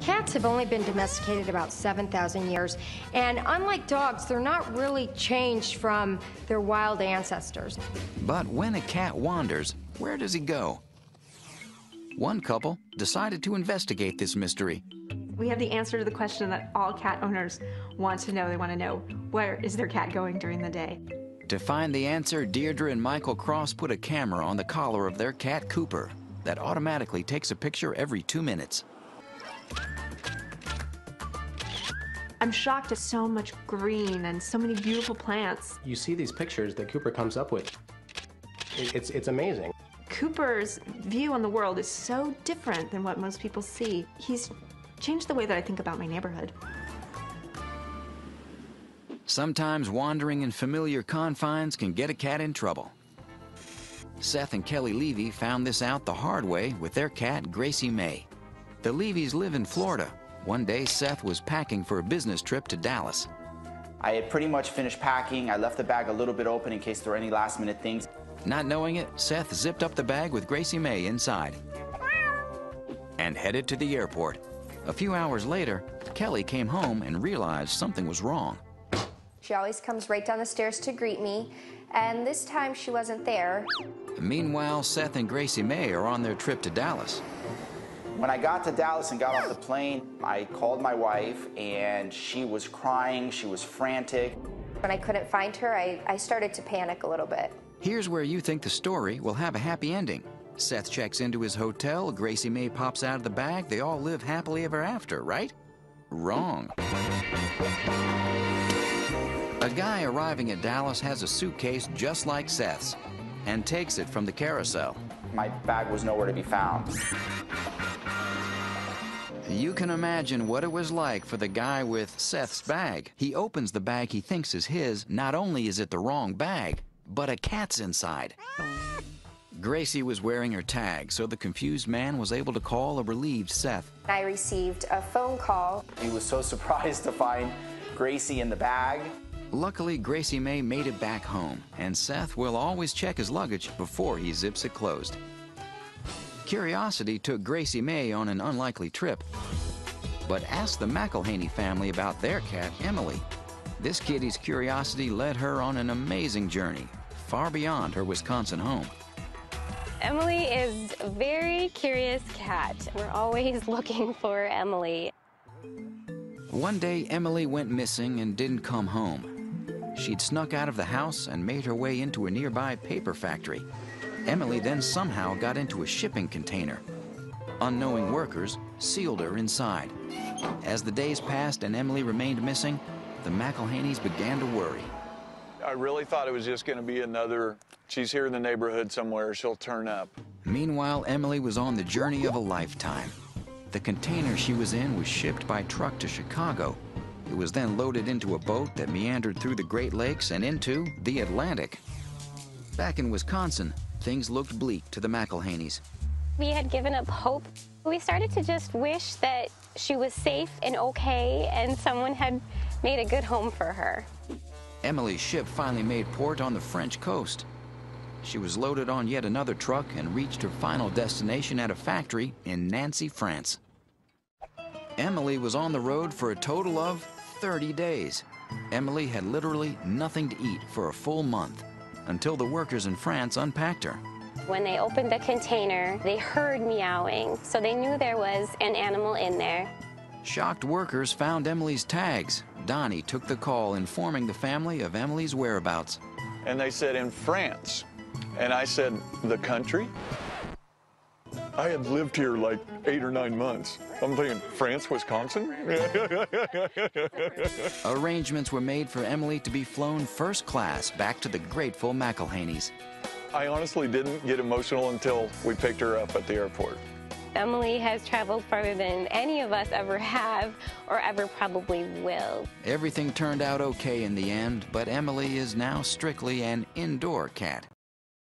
Cats have only been domesticated about 7,000 years, and unlike dogs, they're not really changed from their wild ancestors. But when a cat wanders, where does he go? One couple decided to investigate this mystery. We have the answer to the question that all cat owners want to know. They want to know, where is their cat going during the day? To find the answer, Deirdre and Michael Cross put a camera on the collar of their cat Cooper that automatically takes a picture every 2 minutes. I'm shocked at so much green and so many beautiful plants. You see these pictures that Cooper comes up with. It's amazing. Cooper's view on the world is so different than what most people see. He's changed the way that I think about my neighborhood. Sometimes wandering in familiar confines can get a cat in trouble. Seth and Kelly Levy found this out the hard way with their cat, Gracie May. The Levys live in Florida. One day, Seth was packing for a business trip to Dallas. I had pretty much finished packing. I left the bag a little bit open in case there were any last-minute things. Not knowing it, Seth zipped up the bag with Gracie May inside and headed to the airport. A few hours later, Kelly came home and realized something was wrong. She always comes right down the stairs to greet me, and this time she wasn't there. Meanwhile, Seth and Gracie May are on their trip to Dallas. When I got to Dallas and got off the plane, I called my wife, and she was crying, she was frantic. When I couldn't find her, I started to panic a little bit. Here's where you think the story will have a happy ending. Seth checks into his hotel, Gracie May pops out of the bag, they all live happily ever after, right? Wrong. A guy arriving at Dallas has a suitcase just like Seth's and takes it from the carousel. My bag was nowhere to be found. You can imagine what it was like for the guy with Seth's bag. He opens the bag he thinks is his. Not only is it the wrong bag, but a cat's inside. Gracie was wearing her tag, so the confused man was able to call a relieved Seth. I received a phone call. He was so surprised to find Gracie in the bag. Luckily, Gracie May made it back home, and Seth will always check his luggage before he zips it closed. Curiosity took Gracie May on an unlikely trip, but asked the McElhaney family about their cat, Emily. This kitty's curiosity led her on an amazing journey, far beyond her Wisconsin home. Emily is a very curious cat. We're always looking for Emily. One day, Emily went missing and didn't come home. She'd snuck out of the house and made her way into a nearby paper factory. Emily then somehow got into a shipping container. Unknowing workers sealed her inside. As the days passed and Emily remained missing, the McElhaneys began to worry. I really thought it was just going to be another, she's here in the neighborhood somewhere, she'll turn up. Meanwhile, Emily was on the journey of a lifetime. The container she was in was shipped by truck to Chicago. It was then loaded into a boat that meandered through the Great Lakes and into the Atlantic. Back in Wisconsin, things looked bleak to the McElhaneys. We had given up hope. We started to just wish that she was safe and okay and someone had made a good home for her. Emily's ship finally made port on the French coast. She was loaded on yet another truck and reached her final destination at a factory in Nancy, France. Emily was on the road for a total of 30 days. Emily had literally nothing to eat for a full month until the workers in France unpacked her. When they opened the container, they heard meowing, so they knew there was an animal in there. Shocked workers found Emily's tags. Donnie took the call, informing the family of Emily's whereabouts. And they said, in France. And I said, the country? I had lived here like 8 or 9 months. I'm thinking, France, Wisconsin? Arrangements were made for Emily to be flown first class back to the grateful McElhaneys. I honestly didn't get emotional until we picked her up at the airport. Emily has traveled farther than any of us ever have or ever probably will. Everything turned out okay in the end, but Emily is now strictly an indoor cat.